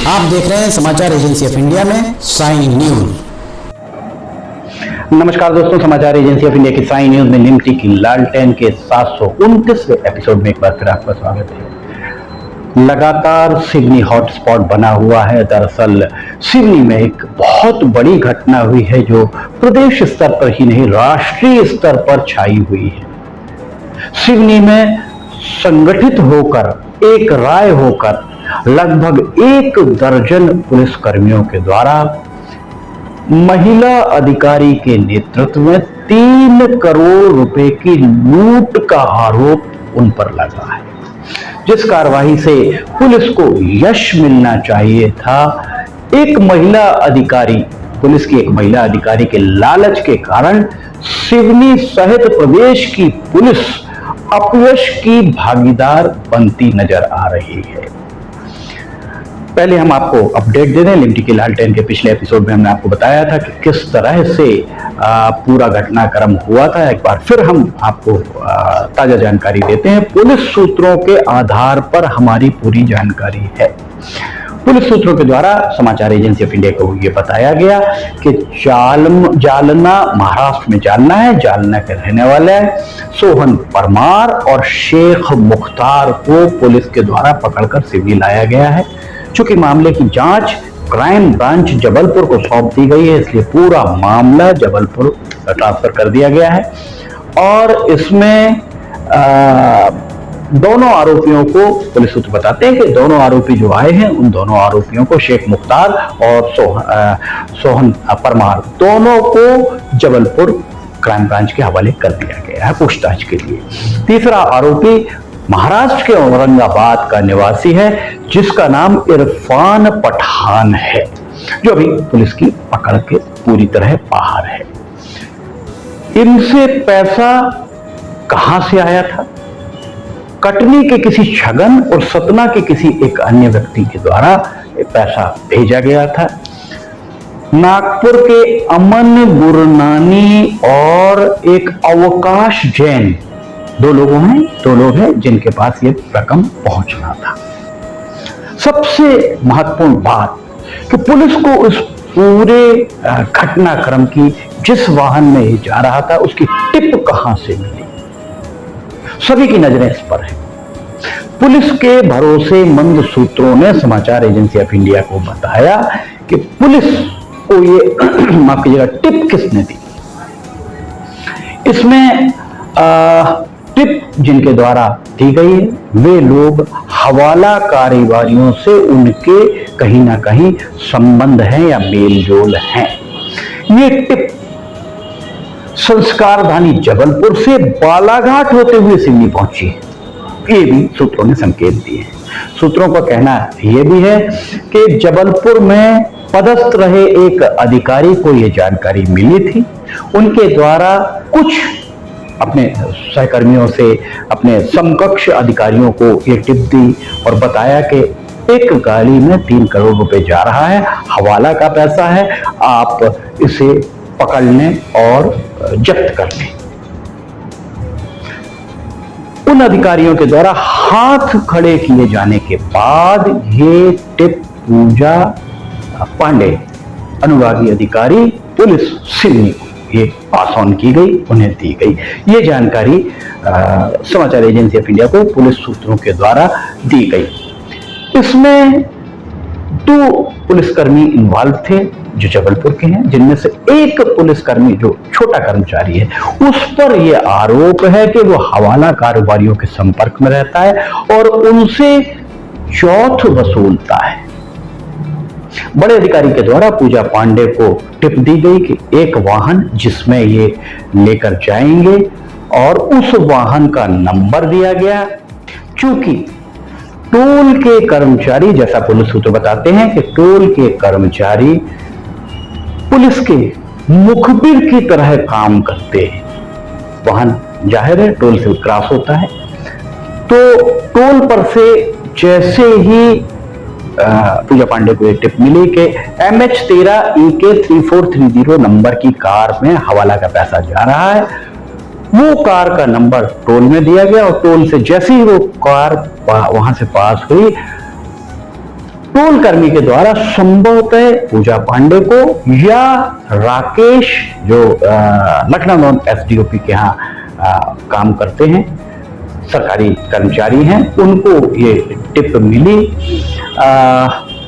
आप देख रहे हैं समाचार एजेंसी ऑफ इंडिया में साई न्यूज। नमस्कार दोस्तों, समाचार एजेंसी ऑफ इंडिया की साई न्यूज में निमटी की लालटेन के 729वें एपिसोड में एक बार फिर आपका स्वागत है। लगातार सिवनी हॉटस्पॉट बना हुआ है। दरअसल सिवनी में एक बहुत बड़ी घटना हुई है जो प्रदेश स्तर पर ही नहीं राष्ट्रीय स्तर पर छाई हुई है। सिवनी में संगठित होकर एक राय होकर लगभग 1 दर्जन पुलिस कर्मियों के द्वारा महिला अधिकारी के नेतृत्व में 3 करोड़ रुपए की लूट का आरोप उन पर लगा है, जिस कार्रवाई से पुलिस को यश मिलना चाहिए था। एक महिला अधिकारी, पुलिस की एक महिला अधिकारी के लालच के कारण सिवनी सहित प्रदेश की पुलिस अपयश की भागीदार बनती नजर आ रही है। पहले हम आपको अपडेट दे दें। लिमटी की लालटेन के पिछले एपिसोड में हमने आपको बताया था कि किस तरह से पूरा घटनाक्रम हुआ था। एक बार फिर हम आपको ताजा जानकारी देते हैं। पुलिस सूत्रों के आधार पर हमारी पूरी जानकारी है। पुलिस सूत्रों के द्वारा समाचार एजेंसी ऑफ इंडिया को यह बताया गया कि जालना, महाराष्ट्र में जालना है, जालना के रहने वाले सोहन परमार और शेख मुख्तार को पुलिस के द्वारा पकड़कर सिवनी लाया गया है। चूंकि मामले की जांच क्राइम ब्रांच जबलपुर को सौंप दी गई है, इसलिए पूरा मामला जबलपुर ट्रांसफर कर दिया गया है। और इसमें दोनों आरोपियों को पुलिस सूत्र बताते हैं कि दोनों आरोपी जो आए हैं उन दोनों आरोपियों को, शेख मुख्तार और सोहन परमार, दोनों को जबलपुर क्राइम ब्रांच के हवाले कर दिया गया है पूछताछ के लिए। तीसरा आरोपी महाराष्ट्र के औरंगाबाद का निवासी है, जिसका नाम इरफान पठान है, जो अभी पुलिस की पकड़ के पूरी तरह बाहर है। इनसे पैसा कहां से आया था? कटनी के किसी छगन और सतना के किसी एक अन्य व्यक्ति के द्वारा पैसा भेजा गया था। नागपुर के अमन गुरनानी और एक अवकाश जैन, दो लोग हैं जिनके पास ये रकम पहुंचना था। सबसे महत्वपूर्ण बात कि पुलिस को उस पूरे घटनाक्रम की, जिस वाहन में ये जा रहा था, उसकी टिप कहां से मिली, सभी की नजरें इस पर है। पुलिस के भरोसेमंद सूत्रों ने समाचार एजेंसी ऑफ इंडिया को बताया कि पुलिस को ये माफ कीजिएगा, टिप किसने दी। इसमें टिप जिनके द्वारा दी गई है वे लोग हवाला कारोबारियों से उनके कहीं ना कहीं संबंध हैं या मेलजोल हैं। ये टिप संस्कारधानी जबलपुर से बालाघाट होते हुए सिवनी पहुंची है, ये भी सूत्रों ने संकेत दिए। सूत्रों का कहना यह भी है कि जबलपुर में पदस्थ रहे एक अधिकारी को यह जानकारी मिली थी। उनके द्वारा कुछ अपने सहकर्मियों से अपने समकक्ष अधिकारियों को ये टिप दी और बताया कि एक गाड़ी में 3 करोड़ रुपए जा रहा है, हवाला का पैसा है, आप इसे पकड़ लें और जब्त कर लें। उन अधिकारियों के द्वारा हाथ खड़े किए जाने के बाद ये टिप पूजा पांडे, अनुरागी अधिकारी पुलिस सिवनी, ये पास ऑन की गई, उन्हें दी गई। ये जानकारी समाचार एजेंसी ऑफ इंडिया को पुलिस सूत्रों के द्वारा दी गई। इसमें 2 पुलिसकर्मी इन्वॉल्व थे जो जबलपुर के हैं, जिनमें से एक पुलिसकर्मी जो छोटा कर्मचारी है, उस पर यह आरोप है कि वो हवाला कारोबारियों के संपर्क में रहता है और उनसे चौथ वसूलता है। बड़े अधिकारी के द्वारा पूजा पांडे को टिप दी गई कि एक वाहन जिसमें ये लेकर जाएंगे, और उस वाहन का नंबर दिया गया। चूंकि टोल के कर्मचारी, जैसा पुलिस सूत्र बताते हैं कि टोल के कर्मचारी पुलिस के मुखबिर की तरह काम करते हैं। वाहन जाहिर है टोल से क्रॉस होता है, तो टोल पर से जैसे ही पूजा पांडे को एक टिप मिली कि MH13 EK 3430 नंबर की कार में हवाला का पैसा जा रहा है, वो कार का नंबर टोल में दिया गया और टोल से जैसे ही वो कार वहां से पास हुई, टोल कर्मी के द्वारा संभवतः पूजा पांडे को या राकेश जो लखनऊ एसडीओपी के यहाँ काम करते हैं, सरकारी कर्मचारी हैं, उनको ये टिप मिली।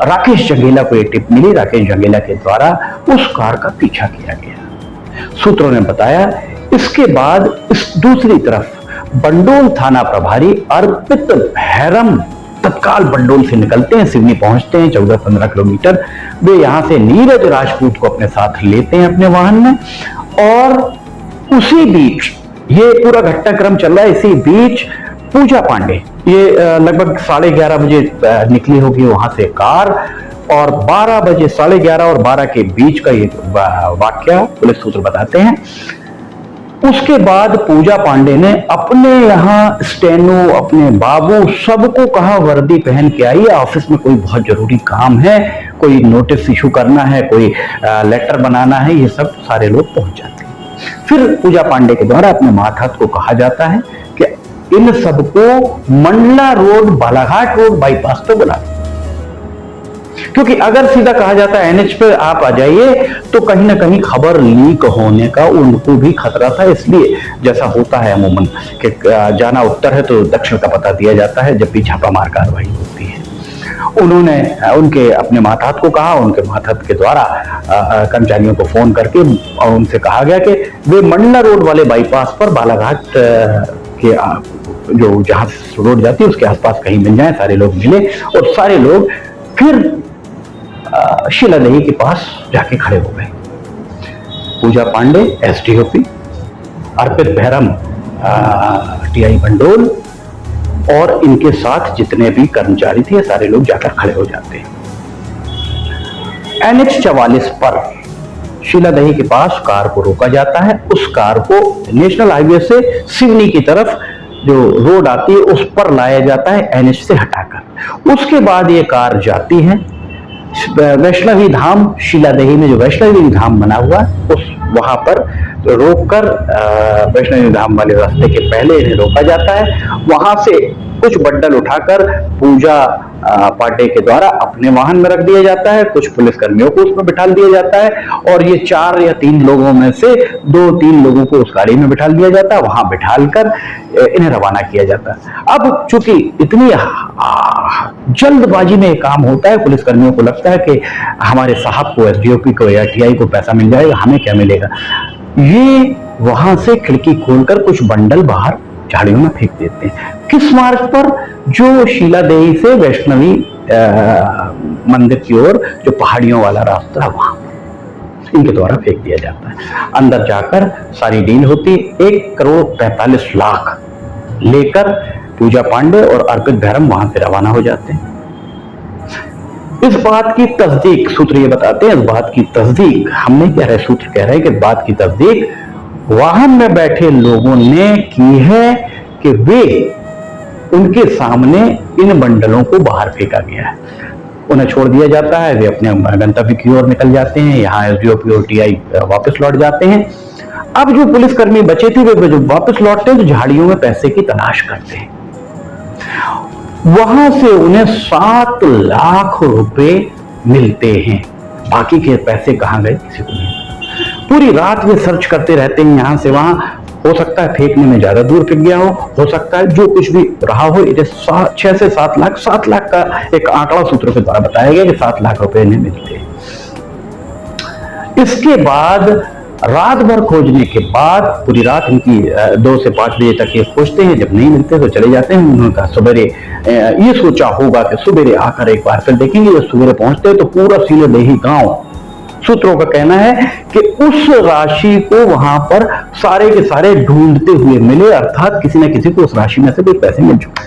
राकेश जंगेला को ये टिप मिली। राकेश जंगेला के द्वारा उस कार का पीछा किया गया। सूत्रों ने बताया इसके बाद इस दूसरी तरफ बंडोल थाना प्रभारी अर्पित भैरम तत्काल बंडोल से निकलते हैं, सिवनी पहुंचते हैं 14-15 किलोमीटर। वे यहां से नीरज राजपूत को अपने साथ लेते हैं अपने वाहन में, और उसी बीच ये पूरा घटनाक्रम चल रहा है। इसी बीच पूजा पांडे ये लगभग 11:30 बजे निकली होगी वहां से कार, और 12 बजे 11:30 और 12 के बीच का ये वाक्य पुलिस सूत्र बताते हैं। उसके बाद पूजा पांडे ने अपने यहाँ स्टेनो, अपने बाबू सबको कहा वर्दी पहन के आइए, ऑफिस में कोई बहुत जरूरी काम है, कोई नोटिस इशू करना है, कोई लेटर बनाना है, ये सब सारे लोग पहुंच जाते हैं। फिर पूजा पांडे के द्वारा अपने मातहत को कहा जाता है कि इन सबको Mandla road, Balaghat road bypass पे बुला, क्योंकि अगर सीधा कहा जाता है एनएच पे आप आ जाइए तो कहीं ना कहीं खबर लीक होने का उनको भी खतरा था। इसलिए जैसा होता है अमूमन कि जाना उत्तर है तो दक्षिण का पता दिया जाता है जब भी छापामार कार्रवाई होती है। उन्होंने उनके अपने मातहत को कहा, उनके मातहत के द्वारा कर्मचारियों को फोन करके उनसे कहा गया कि वे मंडला रोड वाले बाईपास पर बालाघाट के जो जहां रोड जाती है उसके आसपास कहीं मिल जाए। सारे लोग मिले और सारे लोग फिर शीला दही के पास जाके खड़े हो गए। पूजा पांडे एसडीओपी, अर्पित भैरम टीआई बंडोल और इनके साथ जितने भी कर्मचारी थे सारे लोग जाकर खड़े हो जाते हैं। NH 44 पर शीला दही के पास कार को रोका जाता है। उस कार को नेशनल हाईवे से सिवनी की तरफ जो रोड आती है उस पर लाया जाता है NH से हटाकर। उसके बाद ये कार जाती है वैष्णवी धाम, शीला दही में जो वैष्णवी धाम बना हुआ उस वहां पर रोककर वैष्णवी धाम वाले रास्ते के पहले इन्हें रोका जाता है। वहां से कुछ बंडल उठाकर पूजा पांडे के द्वारा अपने वाहन में रख दिया जाता है, कुछ पुलिस कर्मियों को उसमें बिठा दिया जाता है और ये 4 या 3 लोगों में से 2-3 लोगों को उस गाड़ी में बिठा दिया जाता है। वहां बिठाकर इन्हें रवाना किया जाता है। अब चूंकि इतनी जल्दबाजी में काम होता है, पुलिस कर्मियों को लगता है कि हमारे साहब को, एसडीओपी को या टीआई को पैसा मिल जाएगा, हमें क्या मिलेगा। ये वहां से खिड़की खोलकर कुछ बंडल बाहर झाड़ियों में फेंक देते हैं। किस मार्ग पर? जो शीला देवी से वैष्णवी मंदिर की ओर जो पहाड़ियों वाला रास्ता, वहां इनके द्वारा फेंक दिया जाता है। अंदर जाकर सारी डील होती। 1,45,00,000 लेकर पूजा पांडे और अर्पित भैरम वहां से रवाना हो जाते हैं। इस बात की तस्दीक सूत्र ये बताते हैं, इस बात की तस्दीक हम नहीं कह रहे, सूत्र कह रहे हैं कि बात की तस्दीक वाहन में बैठे लोगों ने की है कि वे उनके सामने इन बंडलों को बाहर फेंका गया है। उन्हें छोड़ दिया जाता है, वे अपने गंतव्य की ओर निकल जाते हैं। यहाँ एसडीओपी और टीआई वापस लौट जाते हैं। अब जो पुलिसकर्मी बचे थे वे जो वापस लौटते हैं तो झाड़ियों में पैसे की तलाश करते हैं। वहां से उन्हें 7 लाख रुपए मिलते हैं। बाकी के पैसे कहां गए किसी को नहीं। पूरी रात वे सर्च करते रहते हैं यहां से वहां। हो सकता है फेंकने में ज्यादा दूर फेंक गया हो सकता है जो कुछ भी रहा हो। इधर 6 से 7 लाख का एक आंकड़ा सूत्रों के द्वारा बताया गया कि 7 लाख रुपए इन्हें मिलते हैं। इसके बाद रात भर खोजने के बाद पूरी रात इनकी 2 से 5 बजे तक ये खोजते हैं। जब नहीं मिलते तो चले जाते हैं। उन्होंने कहा सवेरे ये सोचा होगा कि सवेरे आकर एक बार फिर देखेंगे। जब सवेरे पहुंचते हैं तो पूरा शीला दही गांव, सूत्रों का कहना है कि उस राशि को वहां पर सारे के सारे ढूंढते हुए मिले, अर्थात किसी न किसी को उस राशि में से कोई पैसे मिल चुके।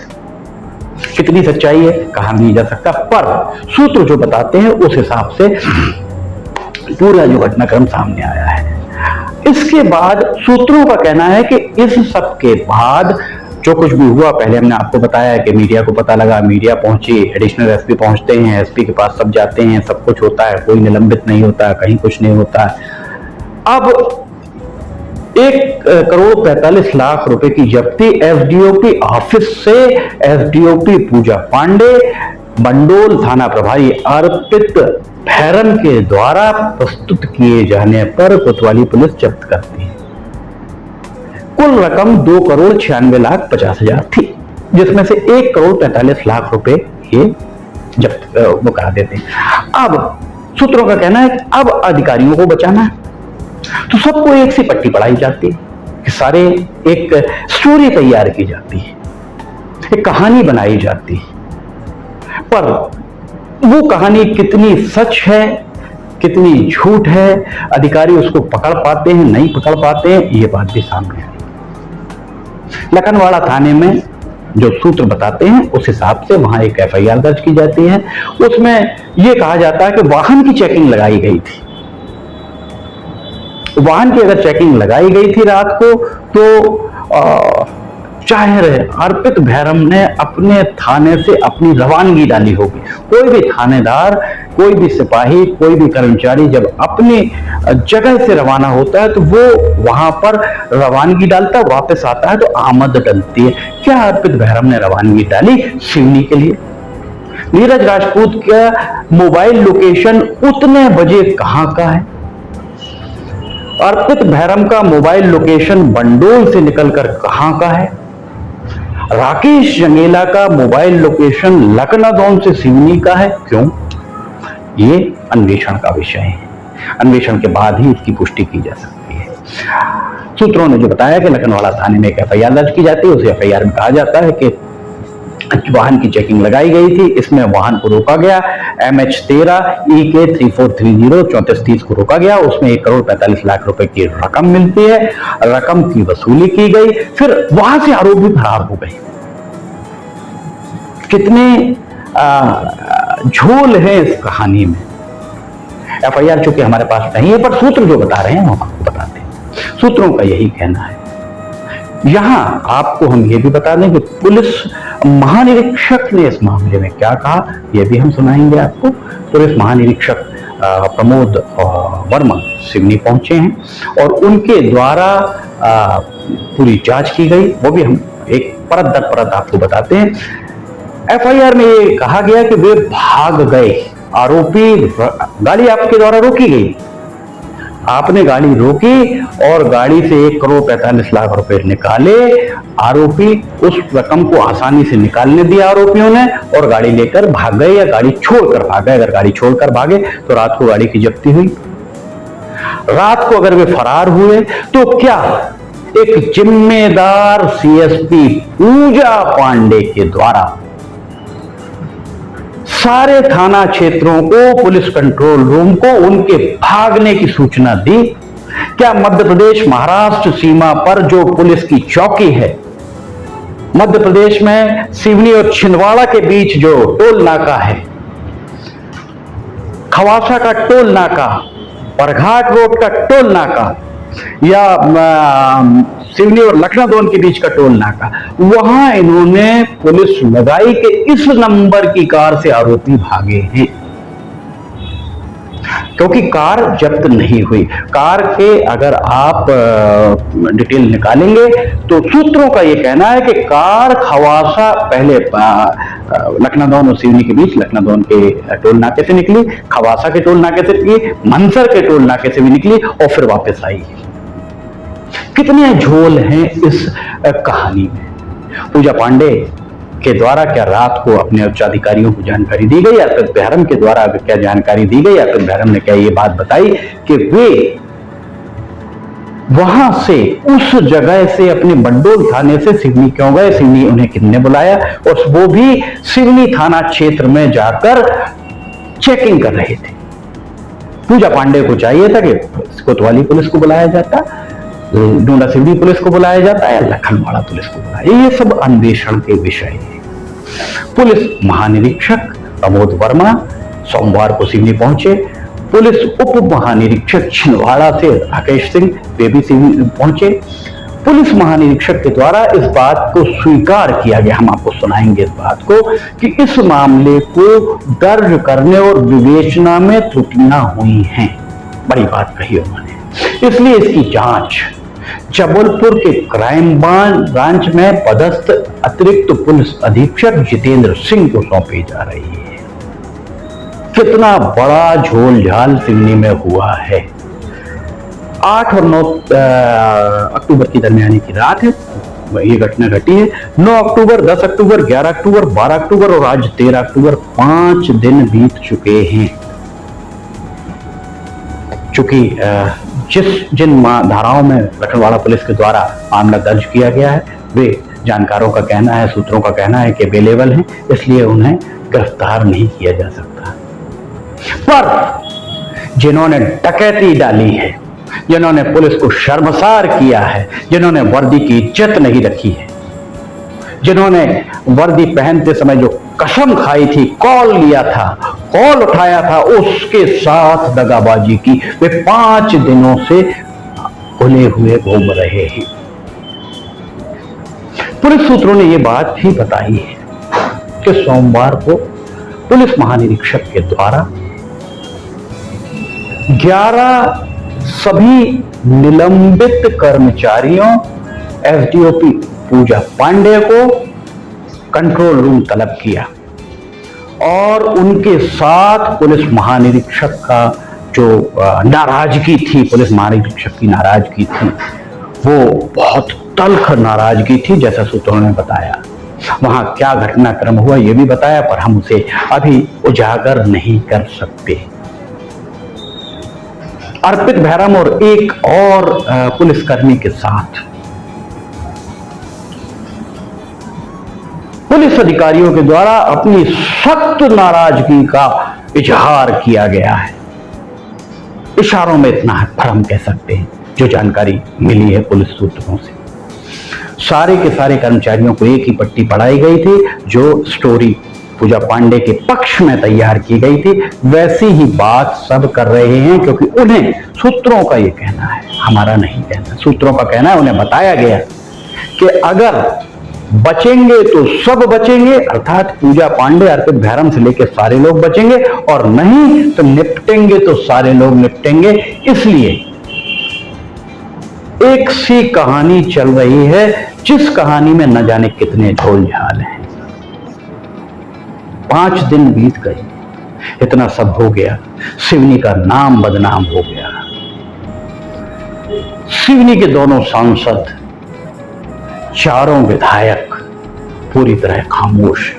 कितनी सच्चाई है कहा नहीं जा सकता, पर सूत्र जो बताते हैं उस हिसाब से पूरा जो घटनाक्रम सामने आया है। इसके बाद सूत्रों का कहना है कि इस सब के बाद जो कुछ भी हुआ, पहले हमने आपको बताया कि मीडिया को पता लगा, मीडिया पहुंची, एडिशनल एसपी पहुंचते हैं, एसपी के पास सब जाते हैं, सब कुछ होता है, कोई निलंबित नहीं होता, कहीं कुछ नहीं होता। अब 1,45,00,000 रुपए की जब्ती एसडीओपी ऑफिस से एसडीओपी पूजा पांडे बंडोल थाना प्रभारी अर्पित भैरम के द्वारा प्रस्तुत किए जाने पर कोतवाली पुलिस जब्त करती है। कुल रकम 2,96,50,000 थी, जिसमें से 1,45,00,000 रुपए ये जब्त वो करा देते हैं। अब सूत्रों का कहना है कि अब अधिकारियों को बचाना है, तो सबको एक सी पट्टी पढ़ाई जाती है कि सारे एक स्टोरी तैयार की जाती है, एक कहानी बनाई जाती है, पर वो कहानी कितनी सच है कितनी झूठ है, अधिकारी उसको पकड़ पाते हैं नहीं पकड़ पाते हैं, ये बात भी सामने आई। लखनवाड़ा थाने में जो सूत्र बताते हैं उस हिसाब से वहां एक एफआईआर दर्ज की जाती है। उसमें यह कहा जाता है कि वाहन की चेकिंग लगाई गई थी। वाहन की अगर चेकिंग लगाई गई थी रात को, तो जाहिर है अर्पित भैरम ने अपने थाने से अपनी रवानगी डाली होगी। कोई भी थानेदार, कोई भी सिपाही, कोई भी कर्मचारी जब अपनी जगह से रवाना होता है तो वो वहां पर रवानगी डालता, वापस आता है तो आमद डलती है। क्या अर्पित भैरम ने रवानगी डाली सिवनी के लिए? नीरज राजपूत का मोबाइल लोकेशन उतने बजे कहां का है? अर्पित भैरम का मोबाइल लोकेशन बंडोल से निकलकर कहां का है? राकेश जंगेला का मोबाइल लोकेशन लखनऊ से सिवनी का है। क्यों? ये अन्वेषण का विषय है, अन्वेषण के बाद ही इसकी पुष्टि की जा सकती है। सूत्रों ने जो बताया कि लखनवाड़ा थाने में एक एफआईआर दर्ज की जाती है, उस एफआईआर में कहा जाता है कि वाहन की चेकिंग लगाई गई थी, इसमें वाहन को रोका गया, MH13 EK 3430 3430 को रोका गया, उसमें 1,45,00,000 रुपए की रकम मिलती है, रकम की वसूली की गई, फिर वहां से आरोपी फरार हो गए। कितने झोल है इस कहानी में। एफआईआर चूंकि हमारे पास नहीं है, पर सूत्र जो बता रहे हैं हम आपको बताते हैं। सूत्रों का यही कहना है। यहां आपको हम ये भी बता दें कि पुलिस महानिरीक्षक ने इस मामले में क्या कहा, यह भी हम सुनाएंगे आपको। पुलिस महानिरीक्षक प्रमोद वर्मा सिवनी पहुंचे हैं और उनके द्वारा पूरी जांच की गई, वो भी हम एक परत दर परत आपको बताते हैं। एफआईआर में ये कहा गया कि वे भाग गए, आरोपी, गाड़ी आपके द्वारा रोकी गई, आपने गाड़ी रोकी और गाड़ी से 1,45,00,000 रुपए निकाले। आरोपी उस रकम को आसानी से निकालने दिया आरोपियों ने और गाड़ी लेकर भाग गए या गाड़ी छोड़कर भाग गए। अगर गाड़ी छोड़कर भागे तो रात को गाड़ी की जब्ती हुई। रात को अगर वे फरार हुए तो क्या एक जिम्मेदार सीएसपी पूजा पांडे के द्वारा सारे थाना क्षेत्रों को, पुलिस कंट्रोल रूम को उनके भागने की सूचना दी? क्या मध्य प्रदेश महाराष्ट्र सीमा पर जो पुलिस की चौकी है, मध्य प्रदेश में सिवनी और छिंदवाड़ा के बीच जो टोल नाका है, खवासा का टोल नाका, बरघाट रोड का टोल नाका, या सिवनी और लखनऊ के बीच का टोल नाका, वहां इन्होंने पुलिस लगाई कि इस नंबर की कार से आरोपी भागे हैं, क्योंकि कार जब्त नहीं हुई। कार के अगर आप डिटेल निकालेंगे तो सूत्रों का यह कहना है कि कार खवासा पहले लखनऊ और सिवनी के बीच लखनऊ के टोल नाके से निकली, खवासा के टोल नाके से निकली, मनसर के टोल नाके से भी निकली और फिर वापस आई। कितने झोल हैं इस कहानी में। पूजा पांडे के द्वारा क्या रात को अपने उच्च अधिकारियों को जानकारी दी गई? अर्पित भैरम के द्वारा क्या जानकारी दी गई? अर्पित भैरम ने क्या ये बात बताई कि वे वहां से, उस जगह से, अपने बंडोल थाने से सिवनी क्यों गए, सिवनी उन्हें किसने बुलाया, और वो भी सिवनी थाना क्षेत्र में जाकर चेकिंग कर रहे थे। पूजा पांडे को चाहिए था कि कोतवाली पुलिस को बुलाया जाता, डोंडा सिवनी पुलिस को बुलाया जाता है, लखनवाड़ा पुलिस को बुलाया। ये सब अन्वेषण के विषय है। पुलिस महानिरीक्षक प्रमोद वर्मा सोमवार को सिवनी पहुंचे। पुलिस उप महानिरीक्षक छिंदवाड़ा से राकेश सिंह वे भी सिवनी पहुंचे। पुलिस महानिरीक्षक के द्वारा इस बात को स्वीकार किया गया, हम आपको सुनाएंगे इस बात को, कि इस मामले को दर्ज करने और विवेचना में त्रुटियां हुई हैं। बड़ी बात कही उन्होंने, इसलिए इसकी जांच जबलपुर के क्राइम ब्रांच में पदस्थ अतिरिक्त पुलिस अधीक्षक जितेंद्र सिंह को सौंपी जा रही है। कितना बड़ा झोल-झाल सिवनी में हुआ है। 8 और 9 अक्टूबर की दरमियानी की रात है ये घटना घटी है। 9 अक्टूबर, 10 अक्टूबर, 11 अक्टूबर, 12 अक्टूबर और आज 13 अक्टूबर, 5 दिन बीत चुके हैं। चूंकि जिन धाराओं में लखनवाड़ा पुलिस के द्वारा मामला दर्ज किया गया है वे जानकारों का कहना है, सूत्रों का कहना है कि बेलेबल हैं, इसलिए उन्हें गिरफ्तार नहीं किया जा सकता। पर जिन्होंने डकैती डाली है, जिन्होंने पुलिस को शर्मसार किया है, जिन्होंने वर्दी की इज्जत नहीं रखी है, जिन्होंने वर्दी पहनते समय जो कसम खाई थी, कॉल लिया था, कॉल उठाया था, उसके साथ दगाबाजी की, वे 5 दिनों से खुले हुए घूम रहे हैं। पुलिस सूत्रों ने यह बात भी बताई है कि सोमवार को पुलिस महानिरीक्षक के द्वारा 11 सभी निलंबित कर्मचारियों एसडीओपी पूजा पांडे को कंट्रोल रूम तलब किया और उनके साथ पुलिस महानिरीक्षक का जो नाराजगी थी, पुलिस महानिरीक्षक की नाराजगी थी, वो बहुत तल्ख नाराजगी थी जैसा सूत्रों ने बताया। वहां क्या घटनाक्रम हुआ यह भी बताया, पर हम उसे अभी उजागर नहीं कर सकते। अर्पित भैरम और एक और पुलिसकर्मी के साथ पुलिस अधिकारियों के द्वारा अपनी सख्त नाराजगी का इजहार किया गया है। इशारों में इतना है, पर हम कह सकते हैं जो जानकारी मिली है पुलिस सूत्रों से, सारे के सारे कर्मचारियों को एक ही पट्टी पढ़ाई गई थी जो स्टोरी पूजा पांडे के पक्ष में तैयार की गई थी, वैसी ही बात सब कर रहे हैं, क्योंकि उन्हें सूत्रों का यह कहना है, हमारा नहीं कहना, सूत्रों का कहना है, उन्हें बताया गया कि अगर बचेंगे तो सब बचेंगे, अर्थात पूजा पांडे, अर्पित भैरम से लेकर सारे लोग बचेंगे, और नहीं तो निपटेंगे तो सारे लोग निपटेंगे। इसलिए एक सी कहानी चल रही है, जिस कहानी में न जाने कितने झोल झाल हैं। 5 दिन बीत गए, इतना सब हो गया, सिवनी का नाम बदनाम हो गया। सिवनी के दोनों सांसद, चारों विधायक पूरी तरह खामोश।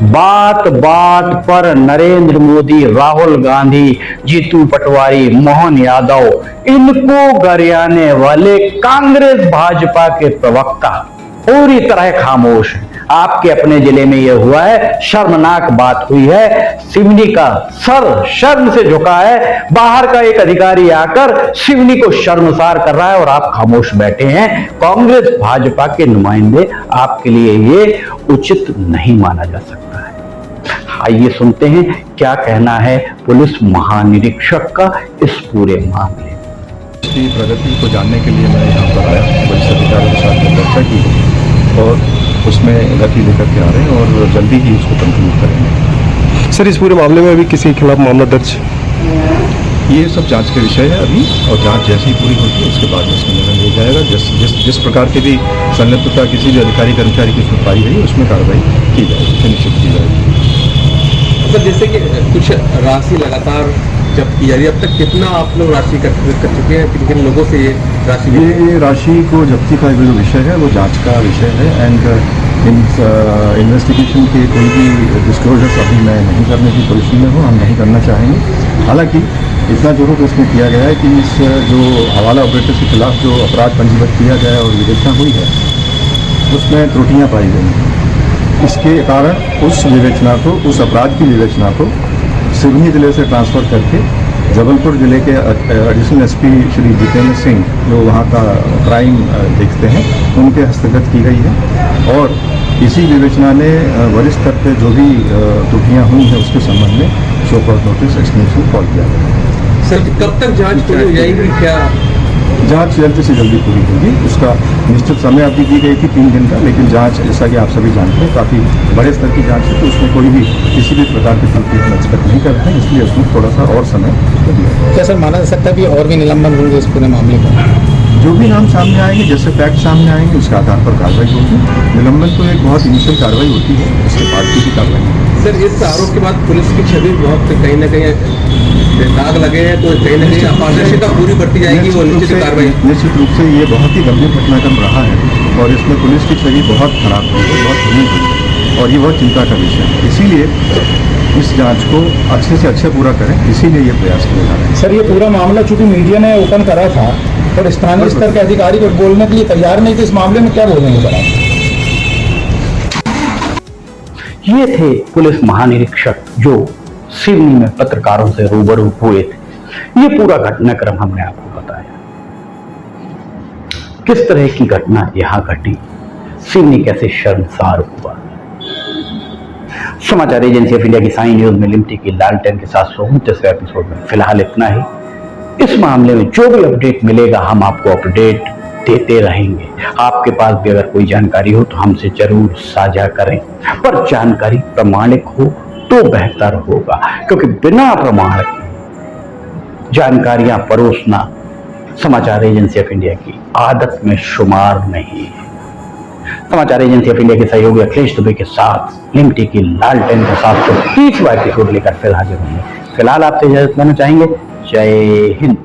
बात बात पर नरेंद्र मोदी, राहुल गांधी, जीतू पटवारी, मोहन यादव, इनको गरियाने वाले कांग्रेस भाजपा के प्रवक्ता पूरी तरह खामोश हैं। आपके अपने जिले में यह हुआ है, शर्मनाक बात हुई है, सिवनी का सर शर्म से झुका है, बाहर का एक अधिकारी आकर सिवनी को शर्मसार कर रहा है और आप खामोश बैठे हैं। कांग्रेस भाजपा के नुमाइंदे, आपके लिए ये उचित नहीं माना जा सकता है। आइए सुनते हैं क्या कहना है पुलिस महानिरीक्षक का इस पूरे मामले में। इसकी प्रगति को जानने के लिए मैं यहाँ पर आया, पुलिस अधिकारियों के साथ में चर्चा की और उसमें गति लेकर के आ रहे हैं और जल्दी ही उसको कंक्लूड करेंगे। सर, इस पूरे मामले में अभी किसी के खिलाफ मामला दर्ज? ये सब जांच के विषय है अभी, और जांच जैसे ही पूरी होगी उसके बाद में इसमें निर्णय लिया जाएगा। जिस प्रकार की भी संलिप्तता किसी भी अधिकारी कर्मचारी की उसमें पाई गई, उसमें कार्रवाई की जाएगी, सुनिश्चित की जाएगी। सर, जैसे कि कुछ राशि लगातार जब्त की जा रही है, अब तक कितना आप लोग राशि एकत्रित कर चुके हैं, किन किन लोगों से ये राशि? ये राशि को जब्ती का जो विषय है वो जांच का विषय है, एंड इन्वेस्टिगेशन के कोई भी डिस्क्लोजर्स अभी मैं नहीं करने की पोजीशन में हूँ, हम नहीं करना चाहेंगे। हालांकि इतना जरूर इसमें किया गया है कि इस जो हवाला ऑपरेटर्स के खिलाफ जो अपराध पंजीबद्ध किया गया और विवेचना हुई है उसमें त्रुटियाँ पाई गई हैं। इसके कारण उस विवेचना को, उस अपराध की विवेचना को सिवनी जिले से ट्रांसफ़र करके जबलपुर जिले के एडिशनल एसपी श्री जितेंद्र सिंह, जो वहाँ का क्राइम देखते हैं, उनके हस्तगत की गई है और इसी विवेचना ने वरिष्ठ स्तर पर जो भी त्रुटियाँ हुई हैं उसके संबंध में show cause notice extension call किया गया है। सर, कब तक जांच पूरी हो जाएगी? क्या जांच जल्द से जल्दी पूरी होगी? उसका निश्चित समय अवधि दी गई थी 3 दिन का, लेकिन जांच जैसा कि आप सभी जानते हैं काफ़ी बड़े स्तर की जांच है, तो उसमें कोई भी किसी भी प्रकार की त्रुटि हम एक्सपेक्ट नहीं करते हैं, इसलिए उसमें थोड़ा सा और समय दिया। क्या सर माना जा सकता है कि और भी निलंबन होंगे इस पूरे मामले में? जो भी नाम सामने आएंगे, जैसे फैक्ट सामने आएंगे, उसके आधार पर कार्रवाई होगी। निलंबन तो एक बहुत इनिशियल कार्रवाई होती है, उसके बाद की भी कार्रवाई होगी। सर इस आरोप के बाद पुलिस की छवि बहुत कहीं ना कहीं दाग लगे हैं, तो कहीं ना कहीं अपारदर्शिता पूरी बढ़ती जाएगी वो निश्चित कार्रवाई। निश्चित रूप से ये बहुत ही गंभीर घटनाक्रम रहा है और इसमें पुलिस की छवि बहुत खराब हुई है, बहुत बुरी हुई है और ये बहुत चिंता का विषय है। इसीलिए इस जांच को अच्छे से अच्छा पूरा करें, इसीलिए ये प्रयास किए जा रहे हैं। सर ये पूरा मामला चूंकि मीडिया ने ओपन करा था और स्थानीय स्तर के अधिकारी को बोलने के लिए तैयार नहीं थे, इस मामले में क्या बोलेंगे सर आप? ये थे पुलिस महानिरीक्षक जो सिवनी में पत्रकारों से रूबरू हुए थे। ये पूरा घटनाक्रम हमने आपको बताया, किस तरह की घटना यहां घटी, सिवनी कैसे शर्मसार हुआ। समाचार एजेंसी ऑफ इंडिया की साई न्यूज में लिमटी की लालटेन के 729वें एपिसोड में फिलहाल इतना ही। इस मामले में जो भी अपडेट मिलेगा हम आपको अपडेट देते रहेंगे। आपके पास भी अगर कोई जानकारी हो तो हमसे जरूर साझा करें, पर जानकारी प्रामाणिक हो तो बेहतर होगा, क्योंकि बिना प्रमाण के जानकारियां परोसना समाचार एजेंसी ऑफ इंडिया की आदत में शुमार नहीं है। समाचार एजेंसी ऑफ इंडिया के सहयोगी अखिलेश दुबे के साथ लिमटी की लालटेन का 730वां एपिसोड लेकर फिर हाजिर होंगे। फिलहाल आपसे इजाजत लेना चाहेंगे। जय हिंद।